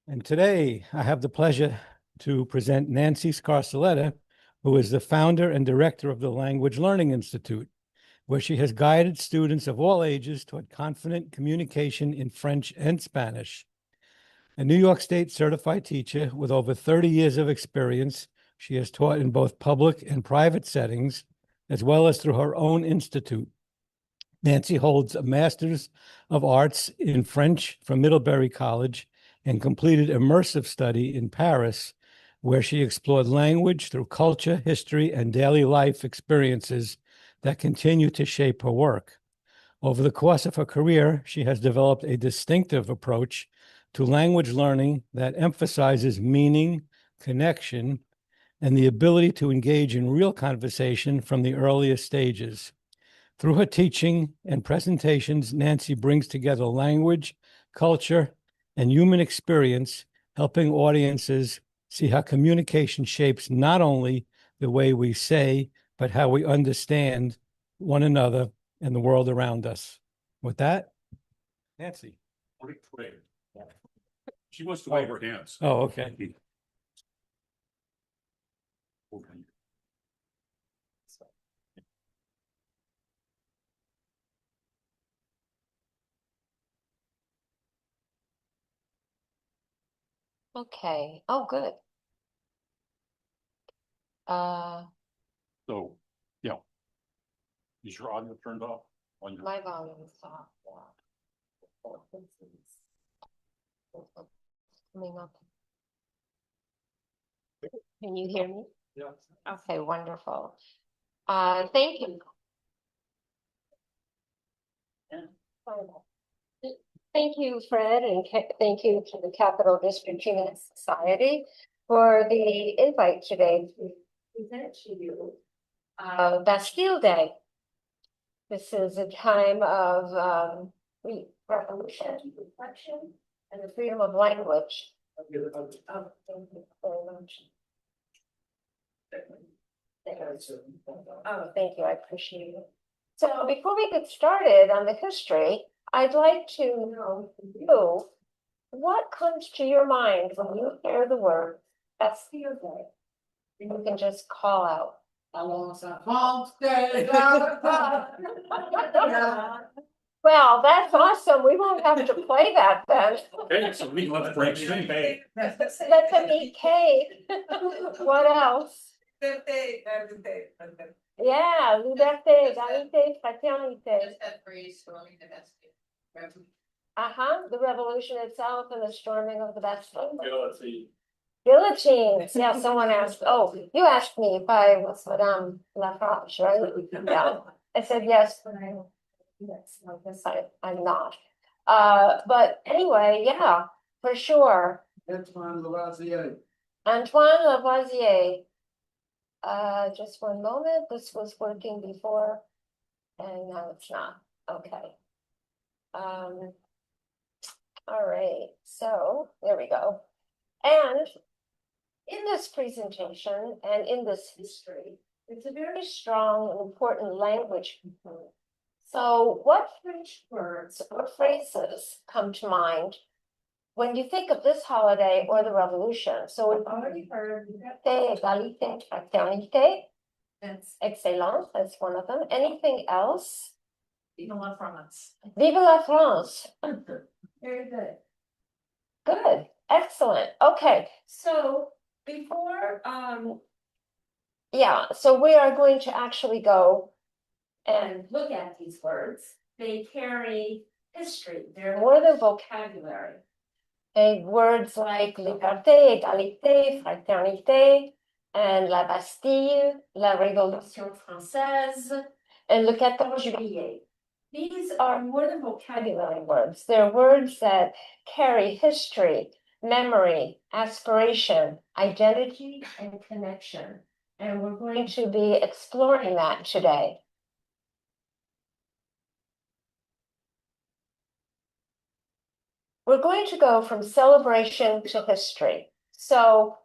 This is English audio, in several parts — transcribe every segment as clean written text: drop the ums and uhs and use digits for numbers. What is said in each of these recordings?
And today I have the pleasure to present Nancy Scarselletta, who is the founder and director of the Language Learning Institute, where she has guided students of all ages toward confident communication in French and Spanish. A New York State certified teacher with over 30 years of experience, she has taught in both public and private settings, as well as through her own institute. Nancy holds a Master's of Arts in French from Middlebury College and completed immersive study in Paris, where she explored language through culture, history, and daily life experiences that continue to shape her work. Over the course of her career, she has developed a distinctive approach to language learning that emphasizes meaning, connection, and the ability to engage in real conversation from the earliest stages. Through her teaching and presentations, Nancy brings together language, culture, and human experience, helping audiences see how communication shapes not only the way we say, but how we understand one another and the world around us. With that, Nancy. Wait. She wants to wave her hands. Oh, okay. Okay. Oh, good. So, yeah. Is your audio turned off? On your... My volume is off. Coming up. Can you hear me? Yeah. Okay, wonderful. Thank you. Thank you, Fred, and thank you to the Capital District Humanist Society for the invite today to present to you Bastille Day. This is a time of revolution, reflection, and the freedom of language. Oh, thank you very much. Oh, thank you. I appreciate it. So before we get started on the history, I'd like to know from you, what comes to your mind when you hear the word Bastille Day? You can just call out. Well, that's awesome. We won't have to play that then. Okay, so we love French. Let's eat cake. What else? Yeah, liberté, égalité, fraternité. The revolution itself and the storming of the Bastille. Guillotines. Yeah, someone asked, oh, you asked me if I was Madame Lafranche, right? Yeah. I said yes, but I guess I'm not. But anyway, yeah, for sure. Antoine Lavoisier. Just one moment. This was working before, and now it's not. Okay. All right. So there we go. And in this presentation and in this history, it's a very strong and important language component. So what French words or phrases come to mind when you think of this holiday or the revolution? So we've already heard liberté, égalité, fraternité. That's excellent. That's one of them. Anything else? Vive la France. Vive la France. Very good. Good. Excellent. Okay. So before, so we are going to actually go and look at these words. They carry history. They're more than vocabulary. Words like liberté, égalité, fraternité, and la Bastille, la Révolution française, and le 14 juillet. These are more than vocabulary words. They're words that carry history, memory, aspiration, identity, and connection. And we're going to be exploring that today. We're going to go from celebration to history. So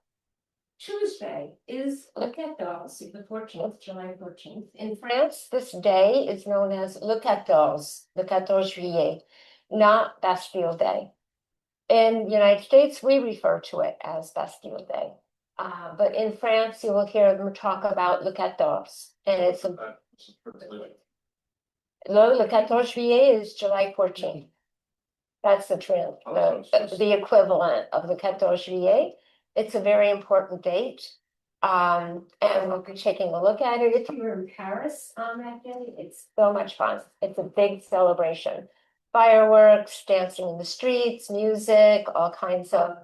Tuesday is Le 14, the 14th, July 14th. In France, this day is known as Le 14 juillet, not Bastille Day. In the United States, we refer to it as Bastille Day. But in France, you will hear them talk about Le 14, and it's Le 14 juillet is July 14th. That's the equivalent of the 14 juillet. It's a very important date. And we'll be taking a look at it. If you're in Paris on that day, it's so much fun. It's a big celebration. Fireworks, dancing in the streets, music, all kinds of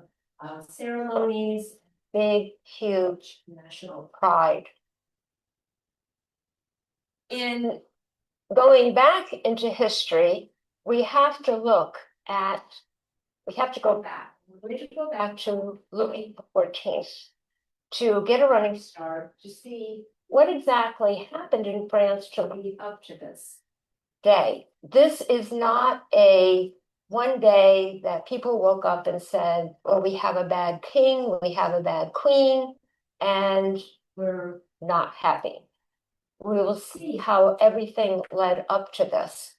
ceremonies, big, huge national pride. In going back into history, we have to go back. We're going to go back to Louis XIV to get a running start to see what exactly happened in France to lead up to this day. This is not a one day that people woke up and said, well, we have a bad king, we have a bad queen, and we're not happy. We will see how everything led up to this.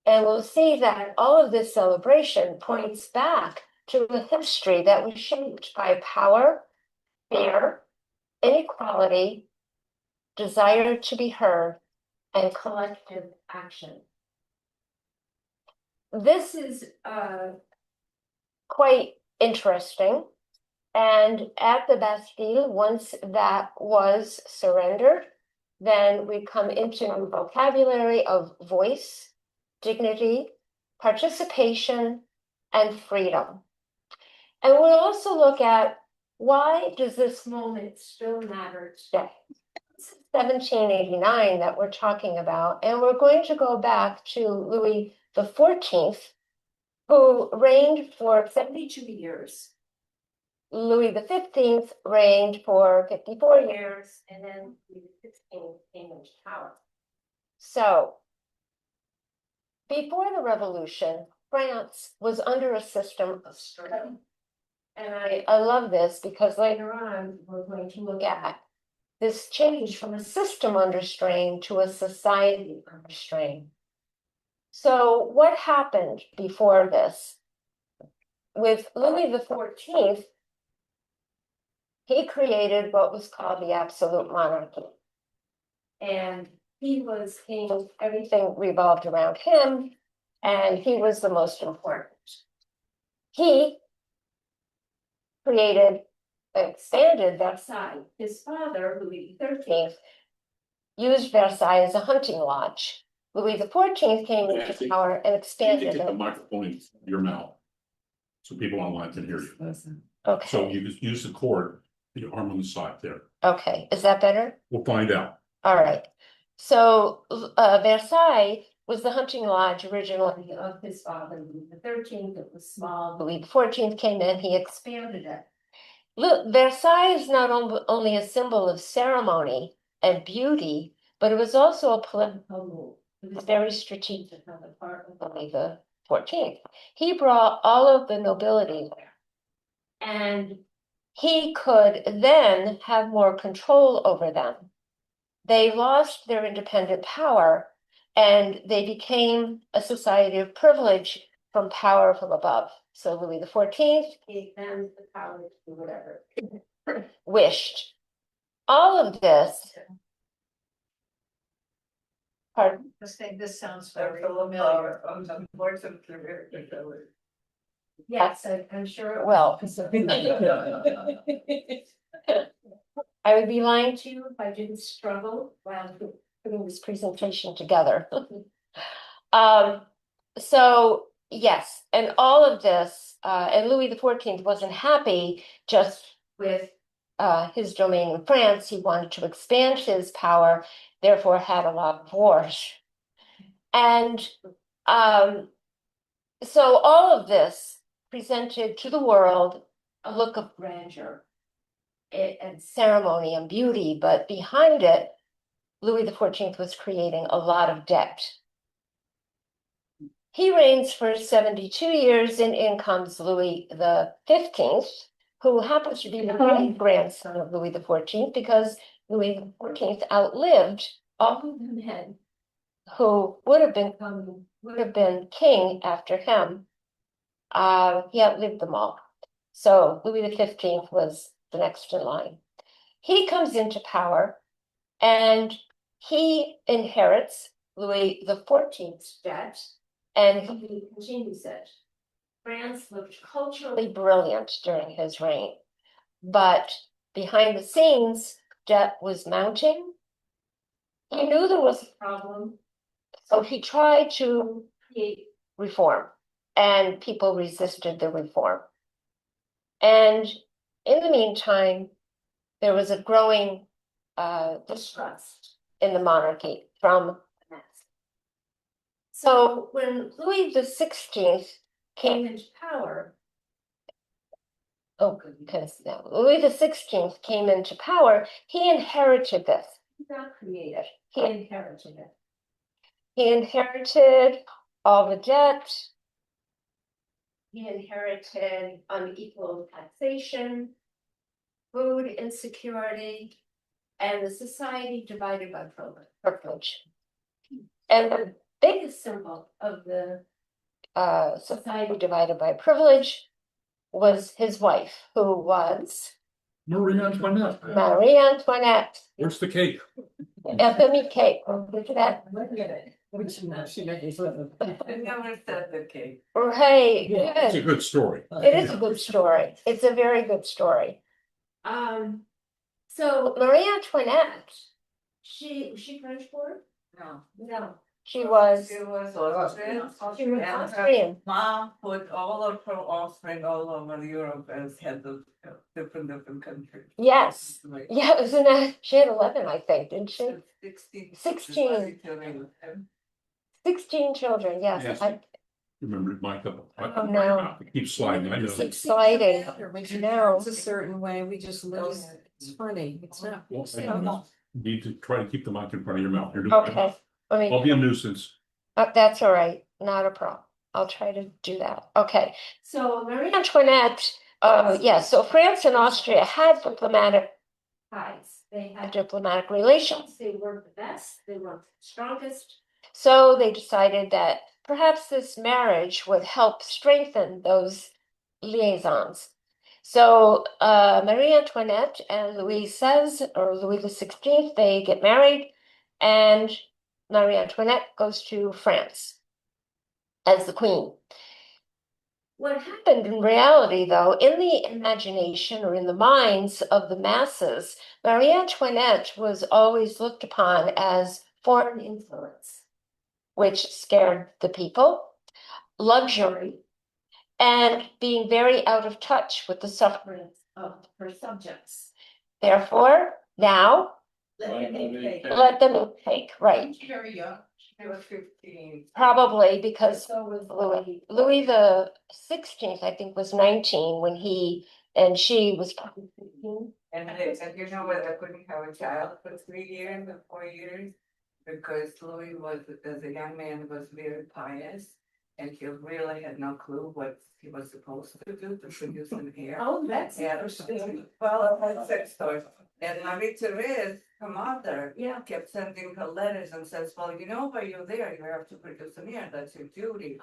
And we'll see that all of this celebration points back to a history that was shaped by power, fear, inequality, desire to be heard, and collective action. This is quite interesting. And at the Bastille, once that was surrendered, then we come into a vocabulary of voice, dignity, participation, and freedom. And we'll also look at why does this moment still matter today? It's 1789 that we're talking about, and we're going to go back to Louis XIV, who reigned for 72 years. Louis XV reigned for 54 years, and then Louis XVI came into power. So, before the revolution, France was under a system of strain. And I love this because later on, we're going to look at this change from a system under strain to a society under strain. So what happened before this? With Louis XIV, he created what was called the absolute monarchy. And he was king, everything revolved around him, and he was the most important. He expanded Versailles. His father, Louis XIII, used Versailles as a hunting lodge. Louis XIV came into power and expanded Take the it. microphone in your mouth, so people online can hear you. Okay. So you just use the cord, your arm on the side there. Okay, is that better? We'll find out. All right. So Versailles was the hunting lodge originally of his father, Louis XIII. It was small. Louis XIV came in, he expanded it. Look, Versailles is not only a symbol of ceremony and beauty, but it was also a political move. It was very strategic on the part of Louis XIV. He brought all of the nobility there. And he could then have more control over them. They lost their independent power and they became a society of privilege from power from above. So Louis XIV gave them the power to do whatever wished. All of this. Pardon? This sounds very familiar. Yes, I'm sure it will. I would be lying to you if I didn't struggle while putting this presentation together. So yes, and all of this, and Louis XIV wasn't happy just with his domain in France. He wanted to expand his power, therefore had a lot of wars. And so all of this presented to the world a look of grandeur and ceremony and beauty, but behind it, Louis XIV was creating a lot of debt. He reigns for 72 years, and in comes Louis XV, who happens to be the great-grandson of Louis XIV, because Louis XIV outlived all of the men who would have been king after him. He outlived them all. So Louis XV was the next in line. He comes into power and he inherits Louis XIV's debt and he continues it. France looked culturally brilliant during his reign, but behind the scenes, debt was mounting. He knew there was a problem, so he tried to create reform, and people resisted the reform. And in the meantime, there was a growing distrust in the monarchy from the mass. So when Louis XVI came into power, Louis XVI came into power, he inherited this. He did not create it, he inherited it. He inherited all the debt. He inherited unequal taxation, food insecurity, and the society divided by privilege. And the biggest symbol of the society divided by privilege was his wife, who was Marie Antoinette. Marie Antoinette. Where's the cake? Ethnic cake. Look at that. I never said the cake. Right, It's a good. good story. It is a good story. It's a very good story. So Marie Antoinette, she French born? No. No. She was Austrian. Austrian. Mom put all of her offspring all over Europe as head of different countries. Yes. Like Yeah, isn't that, she had 11, I think, didn't she? 16. 16. 16 children, yes. Yes. I Remember Mike? Oh, no. Keep sliding, I know. keep sliding. No. It's a certain way, we just lose, it's funny, it's not. Well, I need to try to keep the mic in front of your mouth. You're doing Okay, I I'll mean, be a nuisance. that's all right, not a problem. I'll try to do that. Okay, so Marie Antoinette, so France and Austria had diplomatic ties. They had diplomatic relations. They weren't the best, they weren't the strongest. So they decided that perhaps this marriage would help strengthen those liaisons. So Marie Antoinette and Louis XVI, they get married, and Marie Antoinette goes to France as the queen. What happened in reality, though, in the imagination or in the minds of the masses, Marie Antoinette was always looked upon as foreign influence, which scared the people, luxury, and being very out of touch with the sufferings of her subjects. Therefore, now, let them take, right. Very young. She was 15. Probably because so was Louis. Louis the 16th, I think, was 19 when and she was probably 15. And you know what, I couldn't have a child for 3 years or 4 years because Louis was, as a young man, was very pious and he really had no clue what he was supposed to do to produce an heir. Oh, that's interesting. Well, I had 6 stories. And Marie Therese, her mother, Yeah. kept sending her letters and says, well, you know, while you're there, you have to produce an heir. That's your duty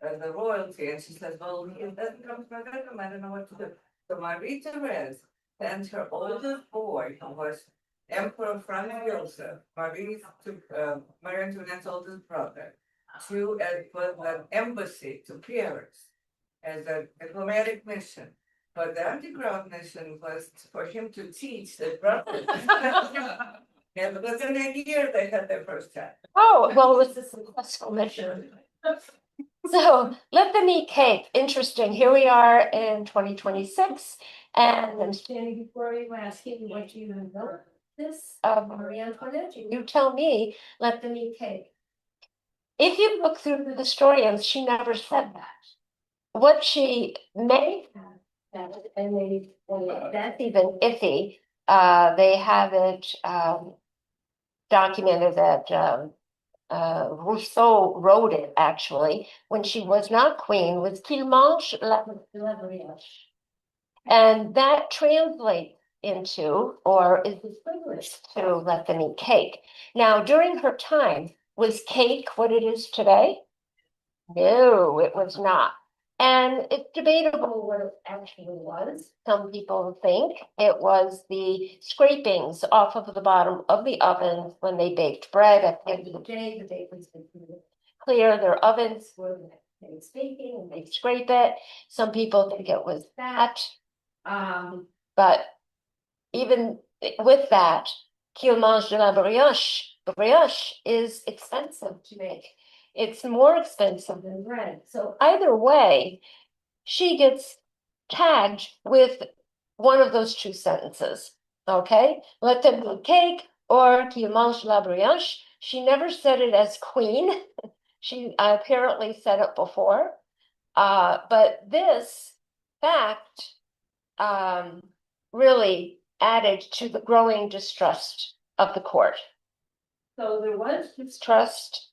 as the royalty. And she says, well, it doesn't come from my bedroom. I don't know what to do. So Marie Therese sent her oldest boy, who was Emperor Franz Joseph, Marie Antoinette's oldest brother, to an embassy to Paris as a diplomatic mission. But the underground mission was for him to teach the brothers. And within a year, they had their first child. Oh, well, it was a successful mission. So let them eat cake. Interesting. Here we are in 2026, and I'm standing before you asking what you know this of Marie Antoinette. You tell me, let them eat cake. If you look through the historians, she never said that. What she may have said, and that's even iffy. They have it documented that Rousseau wrote it actually when she was not queen, was qu'il mange la brioche. And that translates into, or is equivalent to, let them eat cake. Now, during her time, was cake what it is today? No, it was not. And it's debatable what it actually was. Some people think it was the scrapings off of the bottom of the oven when they baked bread. At the end of the day, the baker's been clear their ovens were baking and they scrape it. Some people think it was that. But even with that, qu'il mange de la brioche is expensive to make. It's more expensive than bread. So either way, she gets tagged with one of those two sentences. Okay, let them be cake or qu'il mange la brioche. She never said it as queen. She apparently said it before. But this fact really added to the growing distrust of the court. So there was distrust,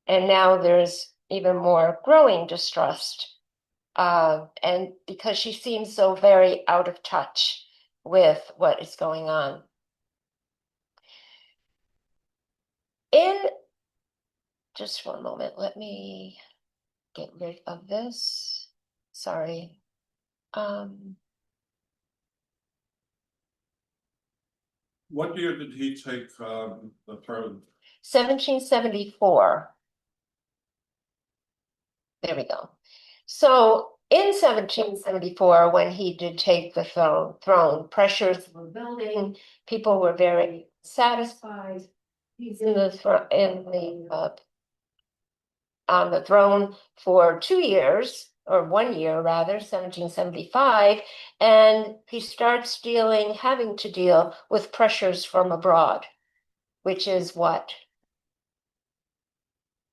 and now there's even more growing distrust. And because she seems so very out of touch with what is going on. Just one moment, let me get rid of this. Sorry. What year did he take the throne? 1774. There we go. So in 1774, when he did take the throne, pressures were building. People were very satisfied. He's on the throne for 2 years, or 1 year rather, 1775, and he starts having to deal with pressures from abroad, which is what?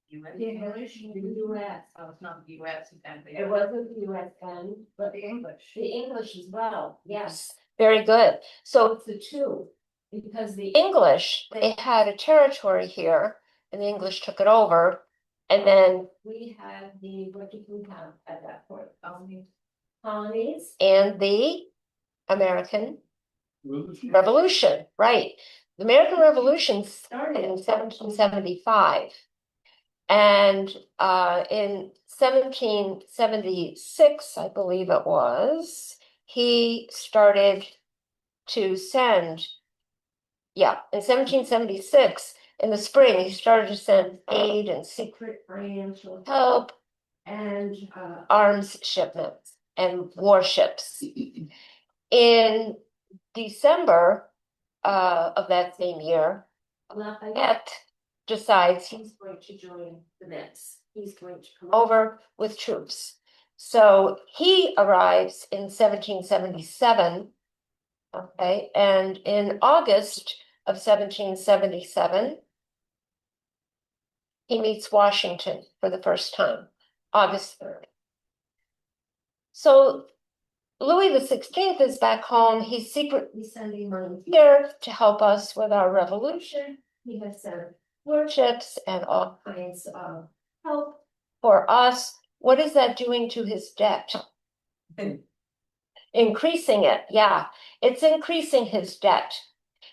The English, the US, so it's not the US then. It wasn't the US then, but The English. the English as well. Yes, very good. So it's the two, because the English, they had a territory here, and the English took it over. And then we had what did we have at that point? Colonies and the American Revolution, right? The American Revolution started in 1775. And in 1776, I believe it was, he started to send, in 1776, in the spring, he started to send aid and secret financial help and arms shipments and warships. In December of that same year, Lafayette decides he's going to join the mix. He's going to come over with troops. So he arrives in 1777, okay, and in August of 1777, he meets Washington for the first time, August 3rd. So Louis XVI is back home. He's secretly sending money here to help us with our revolution. He has sent warships and all kinds of help for us. What is that doing to his debt? Increasing it, yeah. It's increasing his debt.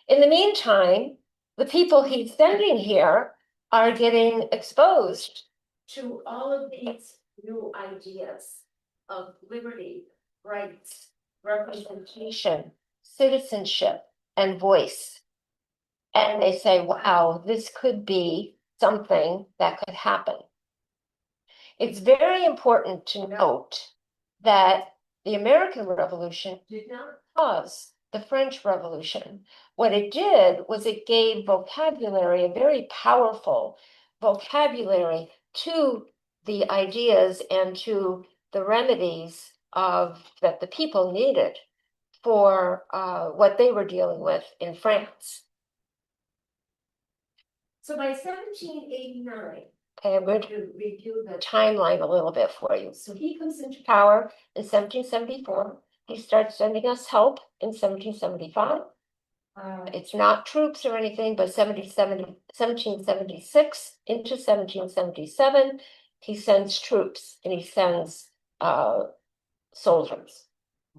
In the meantime, the people he's sending here are getting exposed to all of these new ideas of liberty, rights, representation, citizenship, and voice. And they say, wow, this could be something that could happen. It's very important to note that the American Revolution did not cause the French Revolution. What it did was it gave vocabulary, a very powerful vocabulary to the ideas and to the remedies that the people needed for what they were dealing with in France. So by 1789, okay, I'm going to review the timeline a little bit for you. So he comes into power in 1774. He starts sending us help in 1775. It's not troops or anything, but 1776 into 1777, he sends troops and he sends soldiers.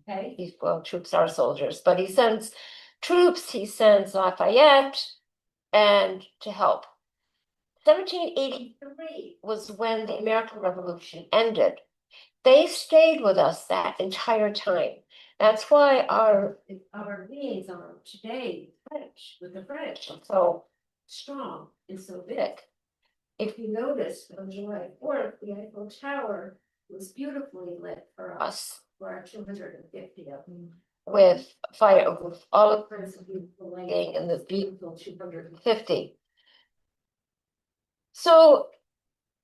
Okay, troops are soldiers, but he sends troops, he sends Lafayette and to help. 1783 was when the American Revolution ended. They stayed with us that entire time. That's why our liaison today, French, with the French, are so strong and so big. If you notice, on July 4th, the Eiffel Tower was beautifully lit for us, for our 250 of them. With fire, with all kinds of beautiful lighting and the beautiful 250. So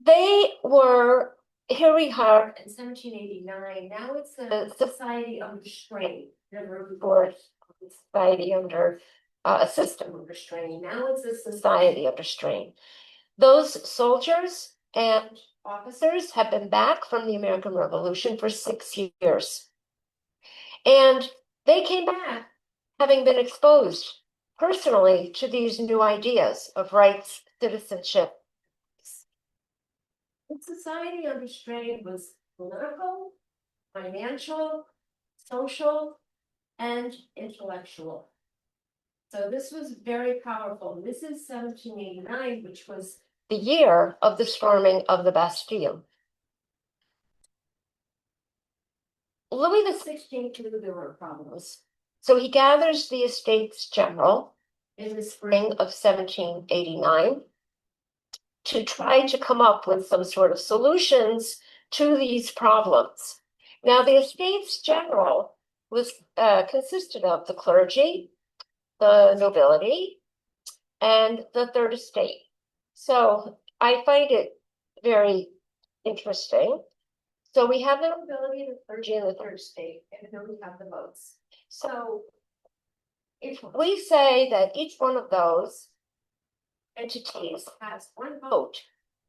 they were, here we are in 1789, now it's the Society Under Strain. Never before the Society Under a System Under Strain, now it's a Society Under Strain. Those soldiers and officers have been back from the American Revolution for 6 years. And they came back having been exposed personally to these new ideas of rights, citizenship. The Society Under Strain was political, financial, social, and intellectual. So this was very powerful. This is 1789, which was the year of the storming of the Bastille. Louis XVI knew there were problems, so he gathers the Estates General in the spring of 1789 to try to come up with some sort of solutions to these problems. Now, the Estates General was consisted of the clergy, the nobility, and the third estate. So I find it very interesting. So we have the nobility, the clergy, and the third estate, and then we have the votes. So if we say that each one of those entities has one vote,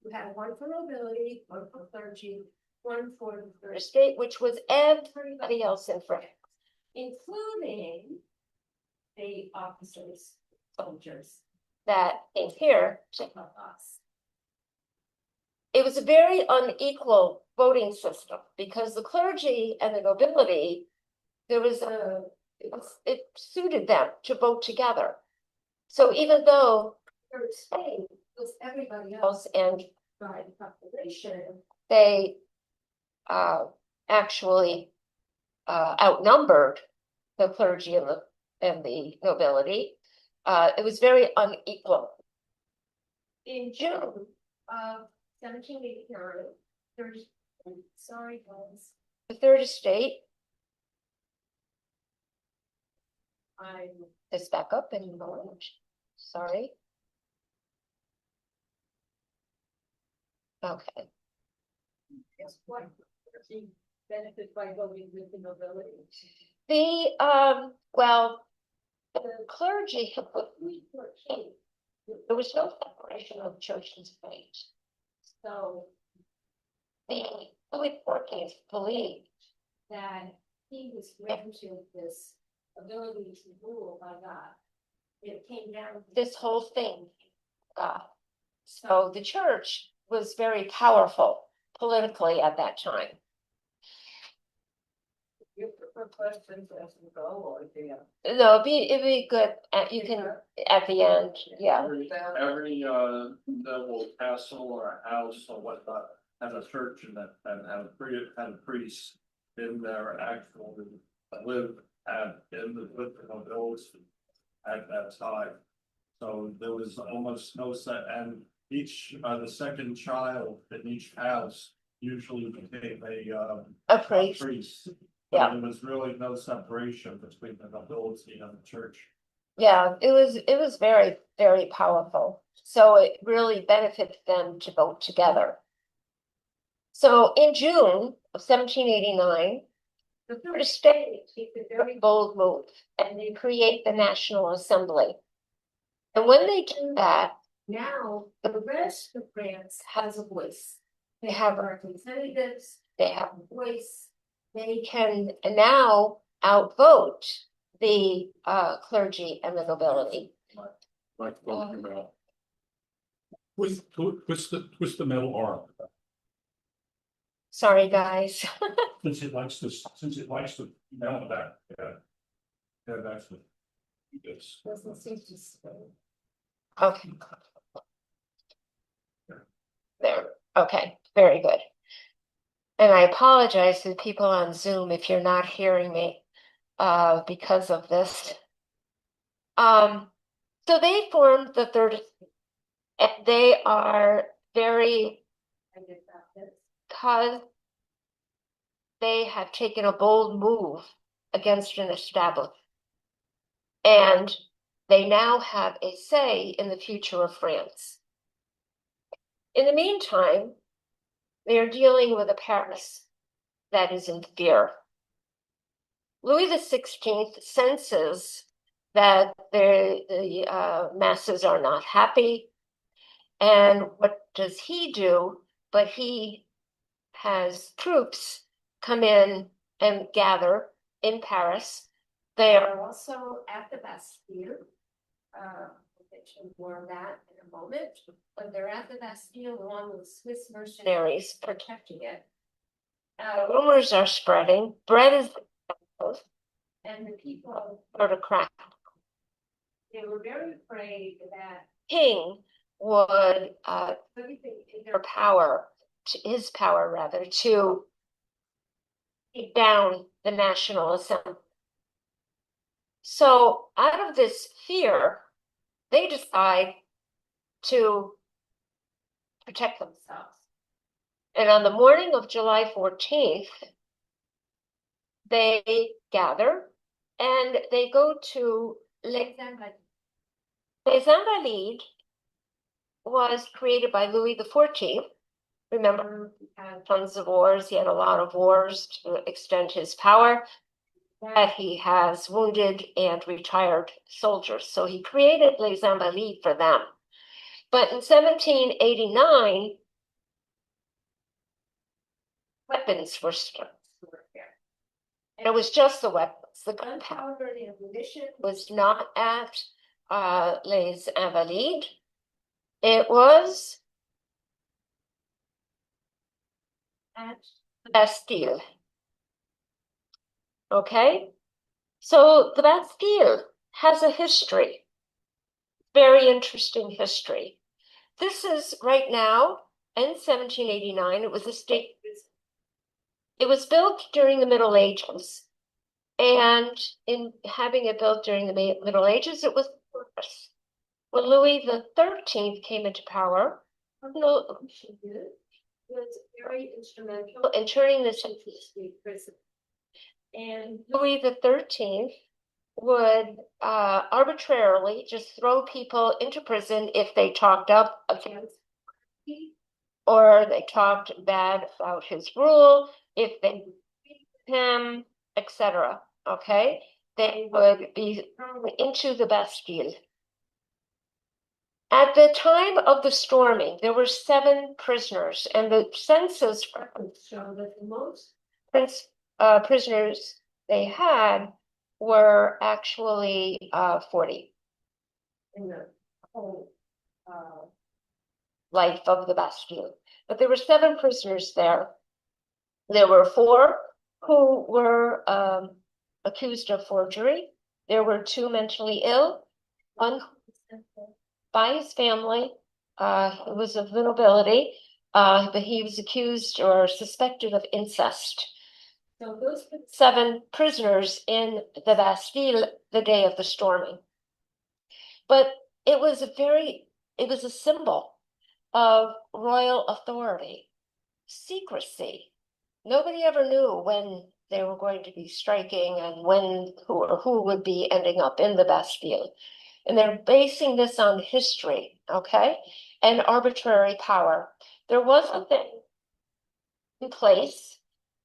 you have one for nobility, one for clergy, one for the third estate, which was everybody else in France, including the officers, soldiers that came here to help us. It was a very unequal voting system because the clergy and the nobility, it suited them to vote together. So even though the third estate was everybody else and by the population, they actually outnumbered the clergy and the nobility. It was very unequal. In June of 1789, the third estate. I just back up and go. Sorry. Okay. Yes, what benefit by voting with the nobility? Well, the clergy, there was no separation of church and state. So the Louis XIV believed that he was granted this ability to rule by God. It came down to this whole thing, God. So the church was very powerful politically at that time. You prefer questions as we go or at the end? No, it'd be good. You can at the end, yeah. Every noble castle or house or whatnot has a church in that and had a priest in there actually lived with the nobility at that time. So there was almost no set, and the second child in each house usually became A priest. priest. Yeah. There was really no separation between the nobility and the church. Yeah, it was very, very powerful. So it really benefited them to vote together. So in June of 1789, the third estate takes a very bold move and they create the National Assembly. And when they do that, now the rest of France has a voice. They have representatives, they have a voice. They can now outvote the clergy and the nobility. Like talking about. Twist the metal arm. Sorry, guys. Since it likes to melt that, yeah, that's what it is. Okay. There, okay, very good. And I apologize to the people on Zoom if you're not hearing me because of this. So they formed the third, and they are very, because they have taken a bold move against an establishment. And they now have a say in the future of France. In the meantime, they are dealing with a Paris that is in fear. Louis XVI senses that the masses are not happy. And what does he do? But he has troops come in and gather in Paris. They are also at the Bastille. We'll get to more of that in a moment. But they're at the Bastille along with Swiss mercenaries protecting it. Rumors are spreading. Bread is and the people are to crack. They were very afraid that King would everything in their power, his power rather, to take down the National Assembly. So out of this fear, they decide to protect themselves. And on the morning of July 14th, they gather and they go to Les Invalides. Les Invalides was created by Louis XIV. Remember, he had tons of wars. He had a lot of wars to extend his power. That he has wounded and retired soldiers. So he created Les Invalides for them. But in 1789, weapons were started. And it was just the weapons. The gunpowder and ammunition was not at Les Invalides. It was at the Bastille. Okay? So the Bastille has a history, very interesting history. This is right now, in 1789, it was a state prison. It was built during the Middle Ages. And in having it built during the Middle Ages, it was purpose. When Louis XIII came into power, Cardinal Richelieu was very instrumental in turning this into a state prison. And Louis XIII would arbitrarily just throw people into prison if they talked up against or they talked bad about his rule, if they beat him, etc. Okay, they would be thrown into the Bastille. At the time of the storming, there were 7 prisoners, and the census show that the most prisoners they had were actually 40 in the whole life of the Bastille. But there were 7 prisoners there. There were 4 who were accused of forgery. There were 2 mentally ill, 1 by his family, who was of the nobility, but he was accused or suspected of incest. So those were 7 prisoners in the Bastille the day of the storming. But it was a symbol of royal authority, secrecy. Nobody ever knew when they were going to be striking and when who would be ending up in the Bastille. And they're basing this on history, okay, and arbitrary power. There was a thing in place,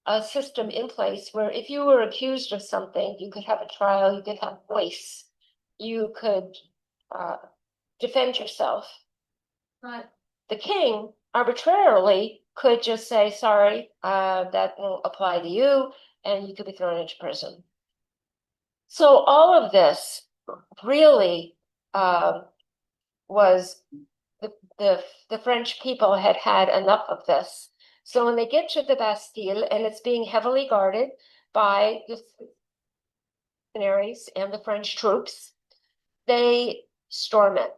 a system in place where if you were accused of something, you could have a trial, you could have a voice, you could defend yourself. But the king arbitrarily could just say, sorry, that won't apply to you, and you could be thrown into prison. So all of this really was the French people had had enough of this. So when they get to the Bastille, and it's being heavily guarded by the mercenaries and the French troops, they storm it.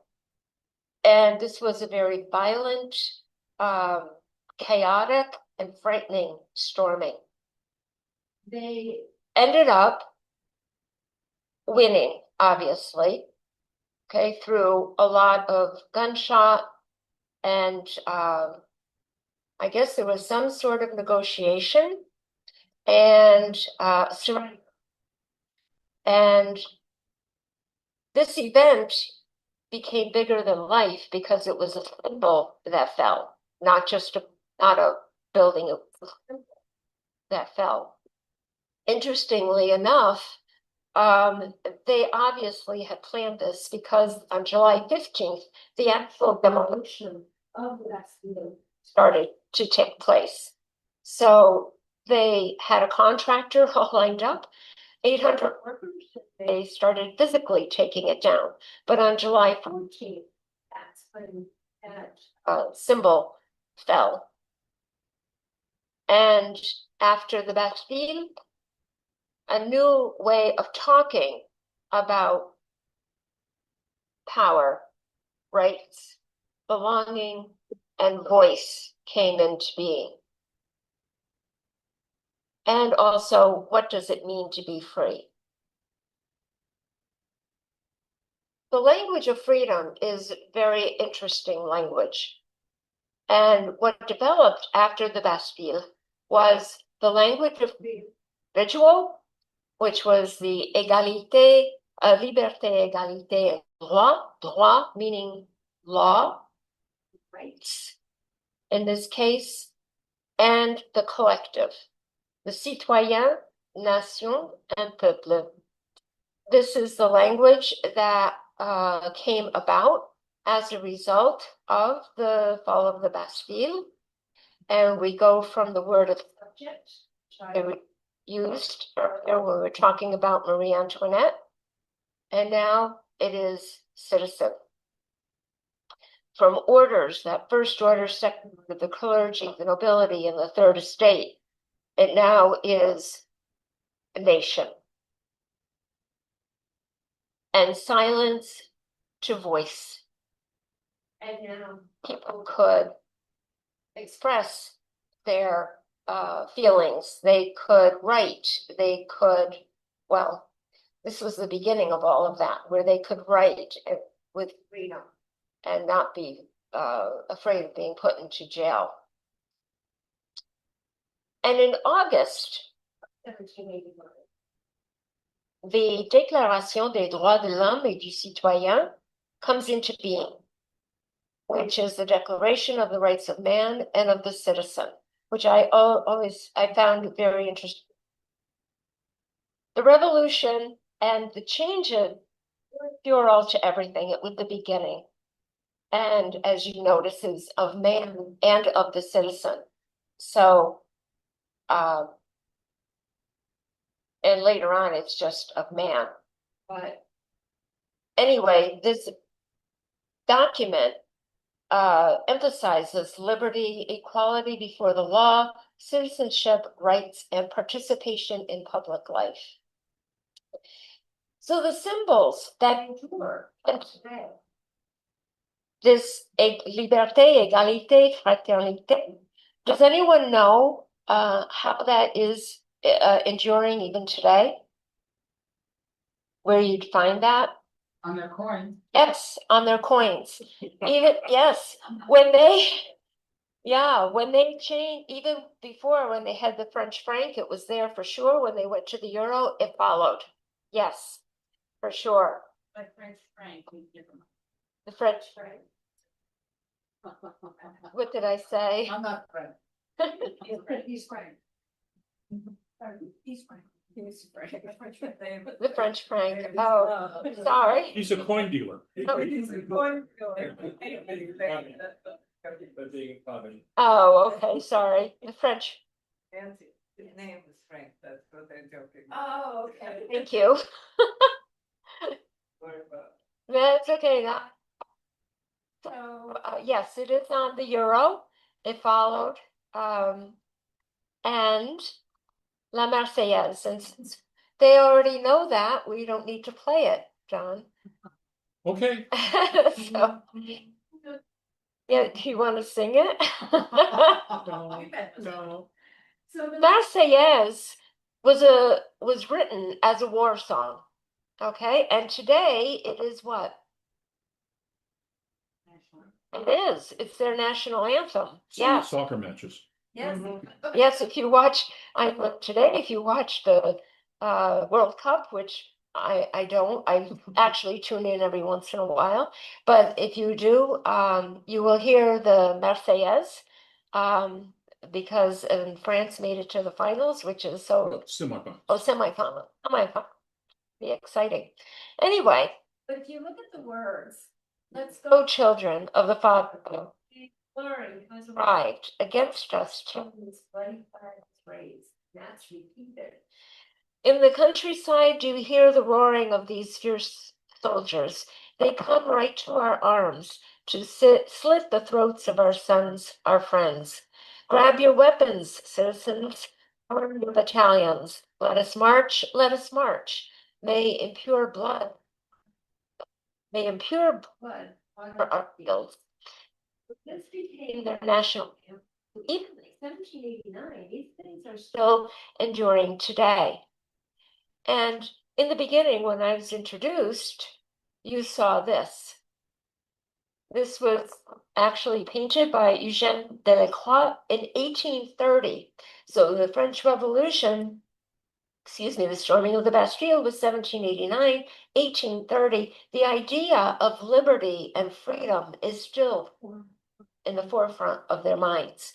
And this was a very violent, chaotic and frightening storming. They ended up winning, obviously, okay, through a lot of gunshot and I guess there was some sort of negotiation and surrender. And this event became bigger than life because it was a symbol that fell, not a building, it was a symbol that fell. Interestingly enough, they obviously had planned this because on July 15th, the actual demolition of the Bastille started to take place. So they had a contractor all lined up, 800 workers. They started physically taking it down. But on July 14th, that's when that symbol fell. And after the Bastille, a new way of talking about power, rights, belonging, and voice came into being. And also, what does it mean to be free? The language of freedom is very interesting language. And what developed after the Bastille was the language of ritual, which was the égalité, liberté, égalité, droit meaning law, rights in this case, and the collective, the citoyen, nation, and peuple. This is the language that came about as a result of the fall of the Bastille. And we go from the word of subject, which I used earlier when we were talking about Marie Antoinette, and now it is citizen. From orders, that first order, second order, the clergy, the nobility, and the third estate, it now is a nation. And silence to voice. And now people could express their feelings. They could write. They could, well, this was the beginning of all of that, where they could write with freedom and not be afraid of being put into jail. And in August 1781, the Déclaration des droits de l'homme et du citoyen comes into being, which is the Declaration of the Rights of Man and of the Citizen, which I found very interesting. The revolution and the changes were puerile to everything. It was the beginning. And as you notice, is of man and of the citizen. So, and later on, it's just of man. But anyway, this document emphasizes liberty, equality before the law, citizenship, rights, and participation in public life. So the symbols that endure today, this liberté, égalité, fraternité, does anyone know how that is enduring even today? Where you'd find that? On their coin. Yes, on their coins. Even, yes, when they changed, even before when they had the French franc, it was there for sure. When they went to the euro, it followed. Yes, for sure. Like French franc. The French franc. What did I say? I'm not French. He's French. He's French. He's French. The French franc. Oh, sorry. He's a coin dealer. Oh, okay, sorry. The French. Nancy, his name is Frank, that's what they're joking. Oh, okay. Thank you. That's okay. So, yes, it is on the euro. It followed. And La Marseillaise. And since they already know that, we don't need to play it, John. Okay. So, Yeah, do you want to sing it? No, no. So the Marseillaise was written as a war song. Okay, and today it is what? It is. It's their national anthem. Yes. Soccer matches. Yes. Yes, if you watch, today, if you watch the World Cup, which I don't, I actually tune in every once in a while, but if you do, you will hear the Marseillaise, because France made it to the finals, which is so, Semifinals. oh, semifinal, be exciting. Anyway, but if you look at the words, let's go, children of the Father. Learn has arrived against us, children's bloody flags raised. That's repeated. In the countryside, do you hear the roaring of these fierce soldiers? They come right to our arms to slit the throats of our sons, our friends. Grab your weapons, citizens. Arm your battalions. Let us march, let us march. May impure blood water our fields. This became their national anthem. Even in 1789, these things are still enduring today. And in the beginning, when I was introduced, you saw this. This was actually painted by Eugène Delacroix in 1830. So the French Revolution, the storming of the Bastille was 1789, 1830. The idea of liberty and freedom is still in the forefront of their minds.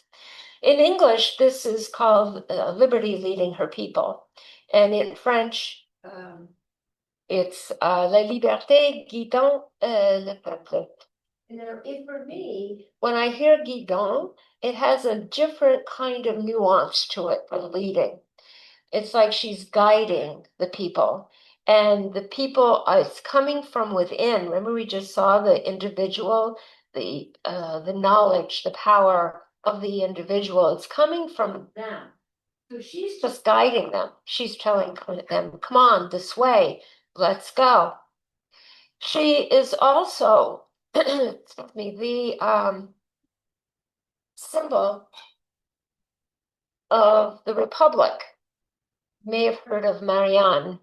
In English, this is called Liberty Leading Her People. And in French, it's La Liberté guidant le peuple. Now, for me, when I hear guidant, it has a different kind of nuance to it from leading. It's like she's guiding the people. And the people, it's coming from within. Remember, we just saw the individual, the knowledge, the power of the individual. It's coming from them. So she's just guiding them. She's telling them, come on, this way, let's go. She is also, excuse me, the symbol of the Republic. You may have heard of Marianne,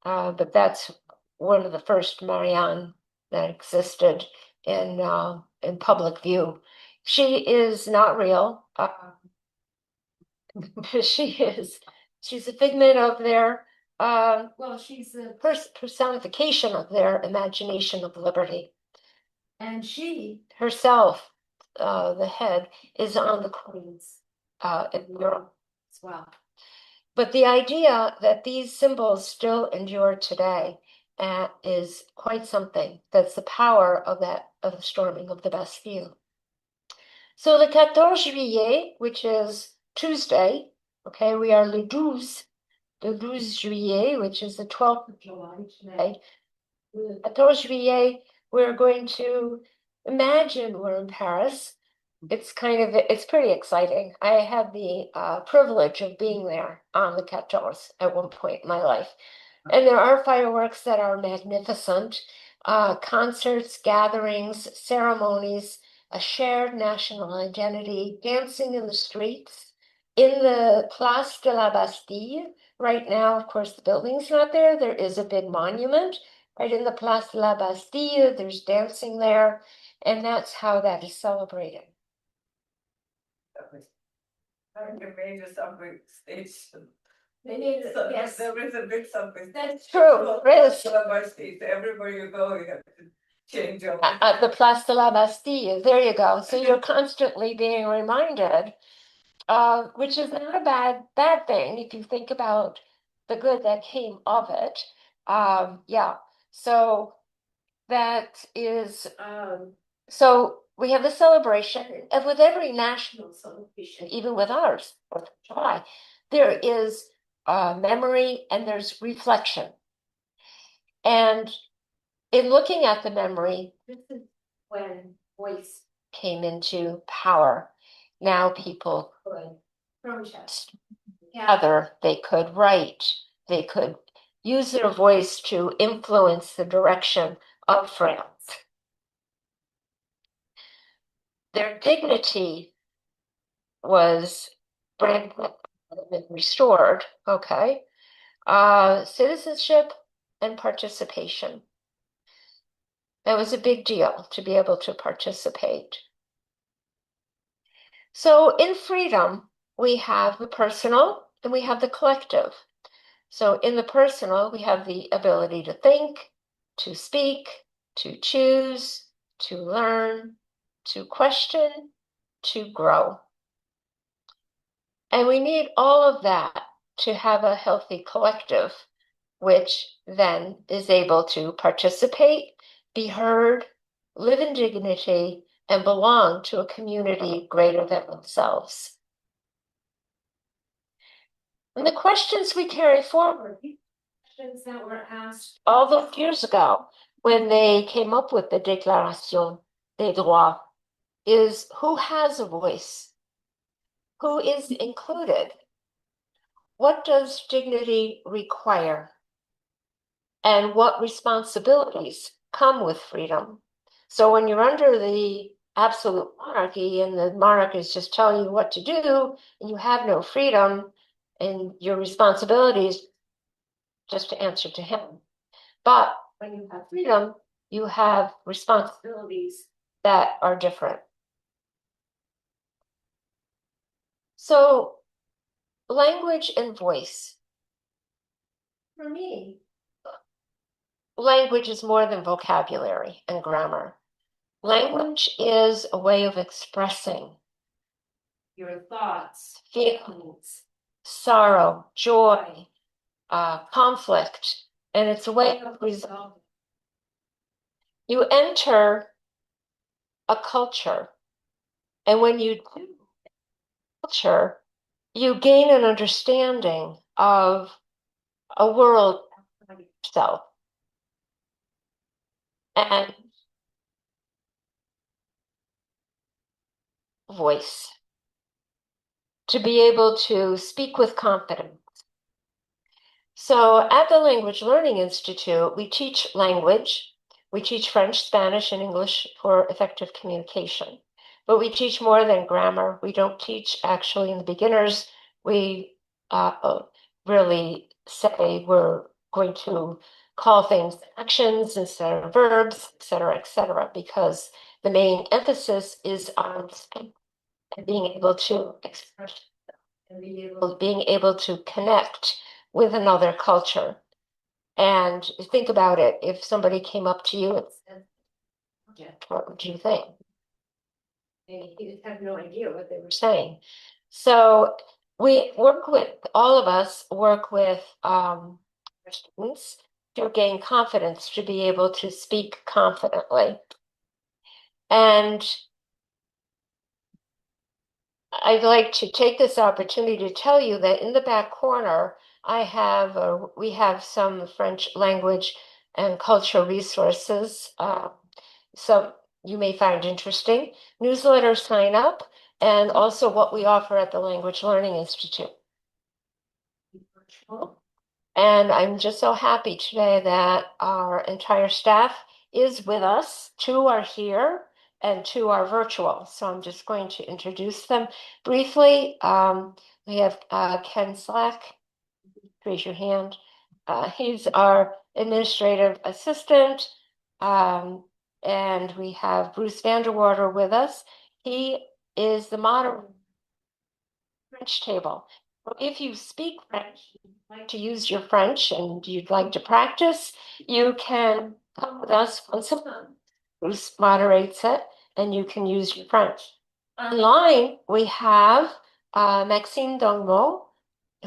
but that's one of the first Marianne that existed in public view. She is not real. She's a figment of their, she's a personification of their imagination of liberty. And she herself, the head, is on the Queen's in Europe as well. But the idea that these symbols still endure today is quite something. That's the power of the storming of the Bastille. So the 14 juillet, which is Tuesday, okay, we are le 12 juillet, which is the 12th of July today. Le 14 juillet, we're going to imagine we're in Paris. It's pretty exciting. I had the privilege of being there on the 14 at one point in my life. And there are fireworks that are magnificent, concerts, gatherings, ceremonies, a shared national identity, dancing in the streets, in the Place de la Bastille. Right now, of course, the building's not there. There is a big monument right in the Place de la Bastille. There's dancing there, and that's how that is celebrated. They made a subway station. They made it, So yes. there is a big subway. That's true, there is. By state, everywhere you go, you have to change over. At the Place de la Bastille, there you go. So you're constantly being reminded, which is not a bad thing if you think about the good that came of it. Yeah, so that is, so we have the celebration, and with every national celebration, even with ours, 4th of July, there is memory and there's reflection. And in looking at the memory, this is when voice came into power. Now people could protest, gather, they could write, they could use their voice to influence the direction of France. their dignity was restored, okay? Citizenship and participation. That was a big deal to be able to participate. So in freedom, we have the personal and we have the collective. So in the personal, we have the ability to think, to speak, to choose, to learn, to question, to grow. And we need all of that to have a healthy collective, which then is able to participate, be heard, live in dignity, and belong to a community greater than themselves. And the questions we carry forward, questions that were asked all those years ago when they came up with the Déclaration des droits, is who has a voice? Who is included? What does dignity require? And what responsibilities come with freedom? So when you're under the absolute monarchy and the monarch is just telling you what to do, and you have no freedom, and your responsibilities just to answer to him. But when you have freedom, you have responsibilities that are different. So language and voice. For me, language is more than vocabulary and grammar. Language is a way of expressing your thoughts, feelings, sorrow, joy, conflict, and it's a way of resolving. You enter a culture, and when you do culture, you gain an understanding of a world outside of yourself. And voice. To be able to speak with confidence. So at the Language Learning Institute, we teach language. We teach French, Spanish, and English for effective communication. But we teach more than grammar. We don't teach actually in the beginners. We really say we're going to call things actions instead of verbs, et cetera, because the main emphasis is on speaking and being able to express and being able to connect with another culture. And think about it, if somebody came up to you and said, what would you think? And you have no idea what they were saying. So we work with, all of us work with students to gain confidence, to be able to speak confidently. And I'd like to take this opportunity to tell you that in the back corner, we have some French language and cultural resources. Some you may find interesting. Newsletter sign up, and also what we offer at the Language Learning Institute. And I'm just so happy today that our entire staff is with us. 2 are here and 2 are virtual. So I'm just going to introduce them briefly. We have Ken Slack. Raise your hand. He's our administrative assistant. And we have Bruce Vanderwater with us. He is the moderator French table. If you speak French, you'd like to use your French and you'd like to practice, you can come with us once a month. Bruce moderates it and you can use your French. Online, we have Maxime Dongmo,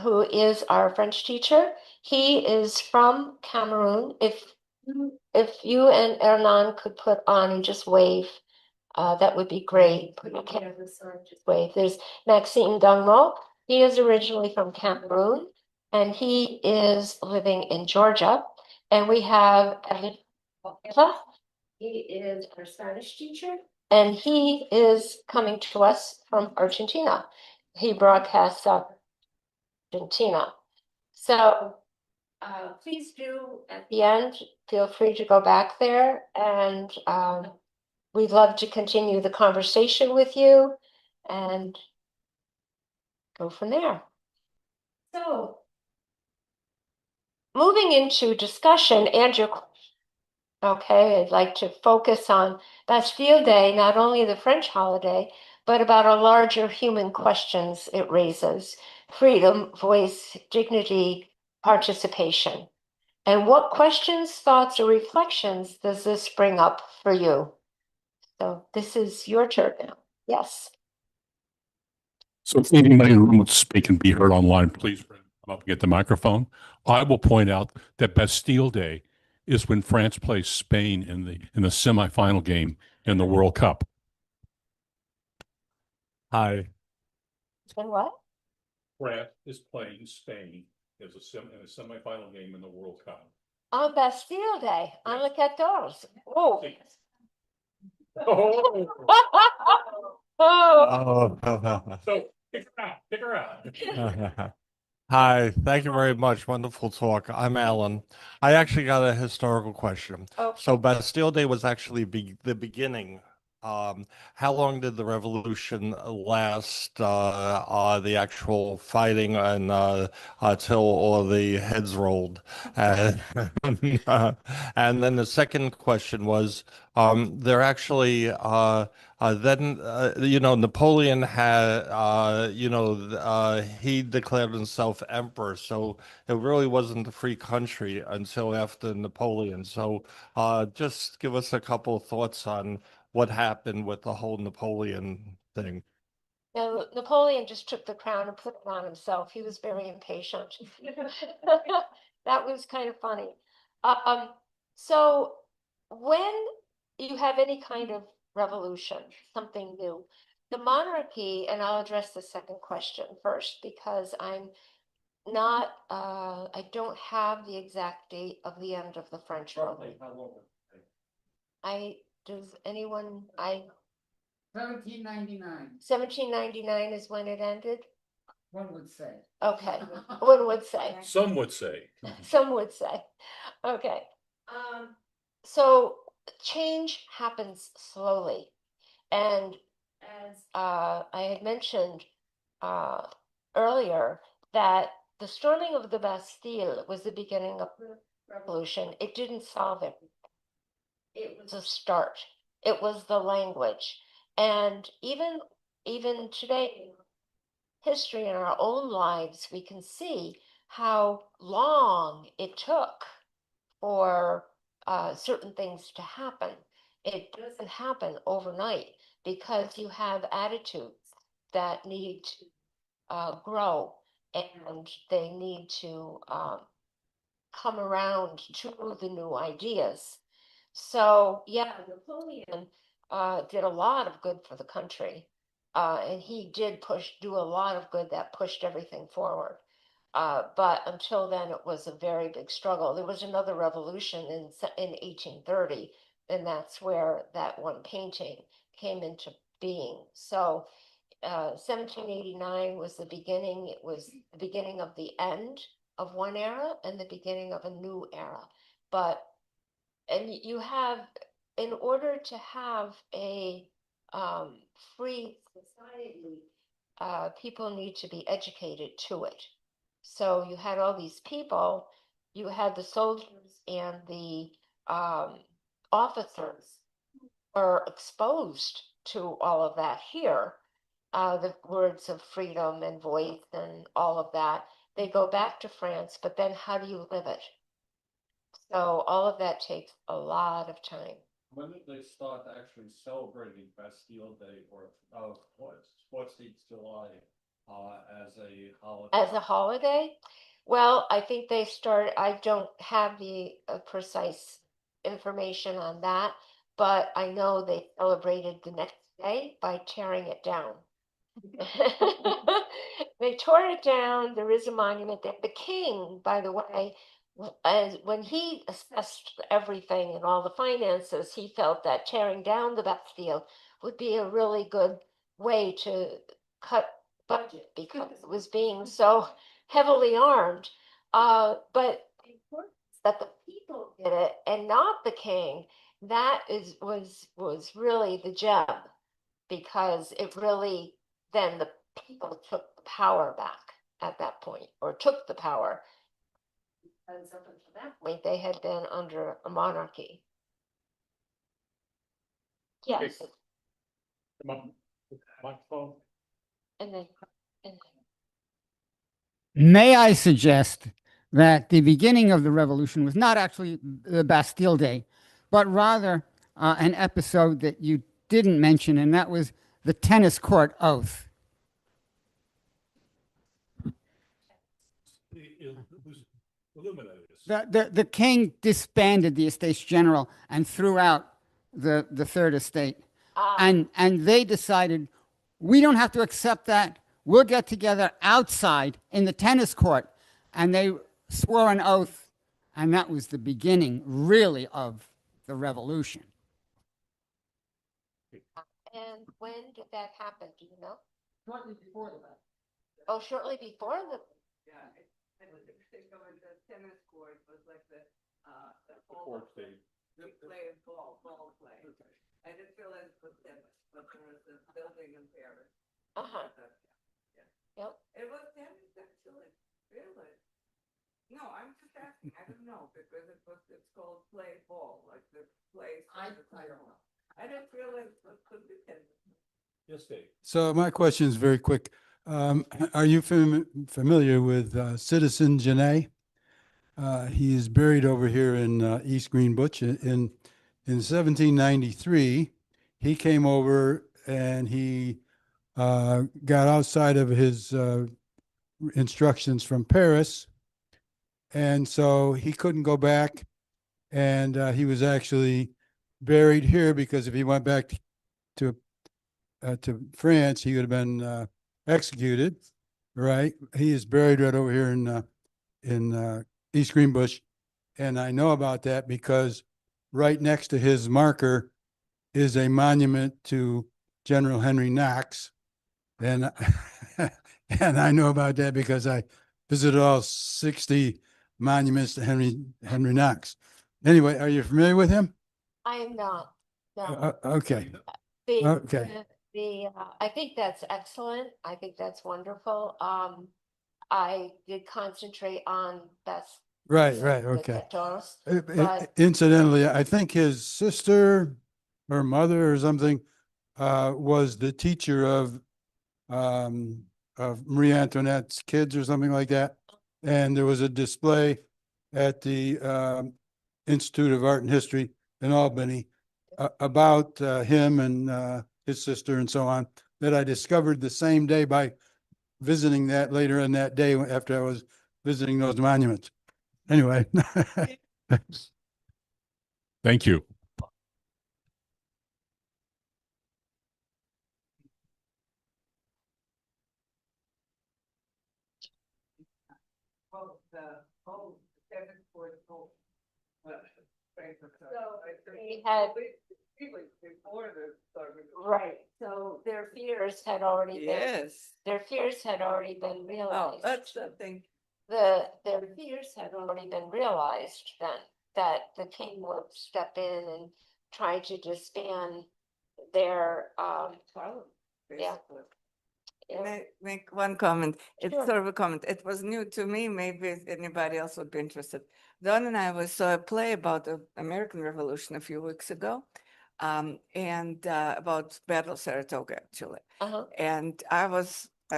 who is our French teacher. He is from Cameroon. If you and Hernan could put on and just wave, that would be great. Put your cameras on, just wave. There's Maxime Dongmo. He is originally from Cameroon, and he is living in Georgia. And we have Eva. He is our Spanish teacher, and he is coming to us from Argentina. He broadcasts up Argentina. So please do, at the end, feel free to go back there and we'd love to continue the conversation with you and go from there. So, moving into discussion and your question. Okay, I'd like to focus on Bastille Day, not only the French holiday, but about our larger human questions it raises: freedom, voice, dignity, participation. And what questions, thoughts, or reflections does this bring up for you? So this is your turn now. Yes. So if anybody in the room would speak and be heard online, please come up and get the microphone. I will point out that Bastille Day is when France plays Spain in the semifinal game in the World Cup. Hi. And what? France is playing Spain in a semifinal game in the World Cup. On Bastille Day, on the 14th. Oh. Oh, Oh. so pick her out. Hi, thank you very much. Wonderful talk. I'm Alan. I actually got a historical question. Oh. So Bastille Day was actually the beginning. How long did the revolution last? The actual fighting and till all the heads rolled. And, and then the second question was, they're actually then Napoleon had he declared himself emperor, so it really wasn't a free country until after Napoleon. So just give us a couple of thoughts on what happened with the whole Napoleon thing. Now, Napoleon just took the crown and put it on himself. He was very impatient. That was kind of funny. So when you have any kind of revolution, something new, the monarchy, and I'll address the second question first because I'm not, I don't have the exact date of the end of the French Revolution. Does anyone, 1799, 1799 is when it ended? one would say. Okay, one would say. Some would say. Some would say. Okay. So change happens slowly. And as I had mentioned earlier, that the storming of the Bastille was the beginning of the revolution. It didn't solve it. It was a start. It was the language. And even today, history in our own lives, we can see how long it took for certain things to happen. It doesn't happen overnight because you have attitudes that need to grow and they need to come around to the new ideas. So yeah, Napoleon did a lot of good for the country. And he did do a lot of good that pushed everything forward. But until then, it was a very big struggle. There was another revolution in 1830, and that's where that one painting came into being. So 1789 was the beginning. It was the beginning of the end of one era and the beginning of a new era. And you have, in order to have a free society, people need to be educated to it. So you had all these people, you had the soldiers and the officers are exposed to all of that here. The words of freedom and voice and all of that, they go back to France, but then how do you live it? So all of that takes a lot of time. When did they start actually celebrating Bastille Day or what's the July as a holiday? As a holiday? Well, I think they started, I don't have the precise information on that, but I know they celebrated the next day by tearing it down. They tore it down. There is a monument there. The king, by the way, when he assessed everything and all the finances, he felt that tearing down the Bastille would be a really good way to cut budget because it was being so heavily armed. But the importance that the people did it and not the king that was really the gem, because it really, then the people took the power back at that point, or took the power. Because up until that point, they had been under a monarchy. Yes, Microphone. and then, May I suggest that the beginning of the revolution was not actually the Bastille Day, but rather an episode that you didn't mention, and that was the tennis court oath. The king disbanded the Estates General and threw out the Third Estate. And they decided, we don't have to accept that. We'll get together outside in the tennis court. And they swore an oath, and that was the beginning, really, of the revolution. and when did that happen, do you know? Shortly before that. Oh, shortly before the, Yeah, I would think of it as tennis court was like the Court state. the play of ball play. I didn't realize it was tennis, but there was a building in Paris. uh-huh, yep. It was tennis actually, really. No, I'm just asking, I don't know, because it's called play ball, like the play. I don't know. I didn't realize it could be tennis. Yes, Dave. So my question is very quick. Are you familiar with Citizen Genet? He is buried over here in East Greenbush. In 1793, he came over and he got outside of his instructions from Paris, and so he couldn't go back, and he was actually buried here because if he went back to France, he would have been executed. Right, he is buried right over here in East Greenbush, and I know about that because right next to his marker is a monument to General Henry Knox, and and I know about that because I visited all 60 monuments to Henry Knox. Anyway, are you familiar with him? I am not, no. Okay. The, Okay. I think that's excellent. I think that's wonderful. I did concentrate on that's. Right, okay. But Incidentally, I think his sister or mother or something was the teacher of Marie Antoinette's kids or something like that. And there was a display at the Institute of Art and History in Albany about him and his sister and so on, that I discovered the same day by visiting that later in that day after I was visiting those monuments. Anyway. Thank you. Tennis court. we had, Before the started. right, so their fears had already been, Yes. their fears had already been Oh, realized. that's the thing. Their fears had already been realized then, that the king would step in and try to disband their, yeah. Can I make one comment? It's Sure. sort of a comment. It was new to me. Maybe anybody else would be interested. Don and I saw a play about the American Revolution a few weeks ago, and about Battle of Saratoga, actually. Uh-huh. And I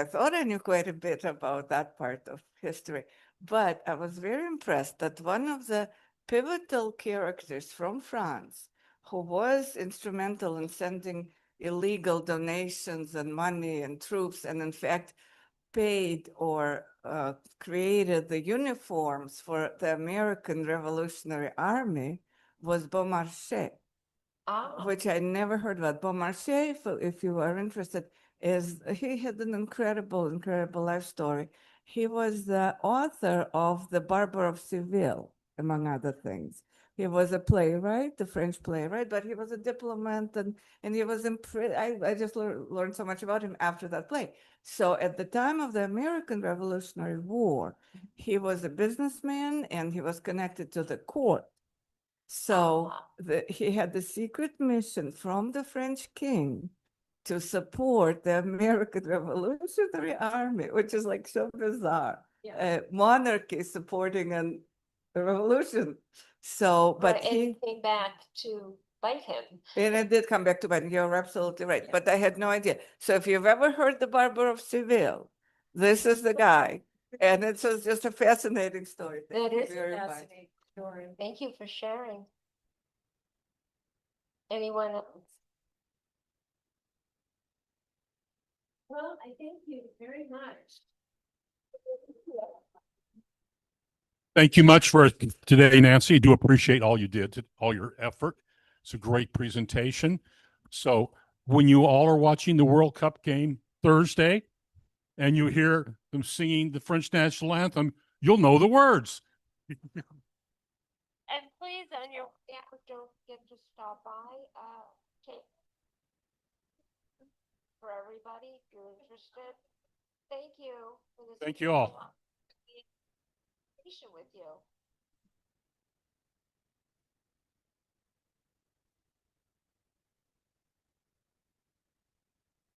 thought I knew quite a bit about that part of history, but I was very impressed that one of the pivotal characters from France, who was instrumental in sending illegal donations and money and troops, and in fact paid or created the uniforms for the American Revolutionary Army, was Beaumarchais, which I never heard about. Beaumarchais, if you are interested, he had an incredible life story. He was the author of The Barber of Seville, among other things. He was a playwright, the French playwright, but he was a diplomat, and he was I just learned so much about him after that play. So at the time of the American Revolutionary War, he was a businessman and he was connected to the court. So Ah. he had the secret mission from the French king to support the American Revolutionary Army, which is like so bizarre. Yeah. Monarchy supporting a revolution. So, but Right, and he, it came back to bite him. and it did come back to bite. You're absolutely right, Yeah. but I had no idea. So if you've ever heard the Barber of Seville, this is the guy. And it's just a fascinating story. Thank That you is a very much. Fascinating story. Thank you for sharing. Anyone else? Well, I thank you very much. Thank you much for today, Nancy. I do appreciate all you did, all your effort. It's a great presentation. So when you all are watching the World Cup game Thursday and you hear them singing the French national anthem, you'll know the words. And please, on your way out, don't forget to stop by, take for everybody, if you're interested. Thank you for this. Thank you all. Patient with you.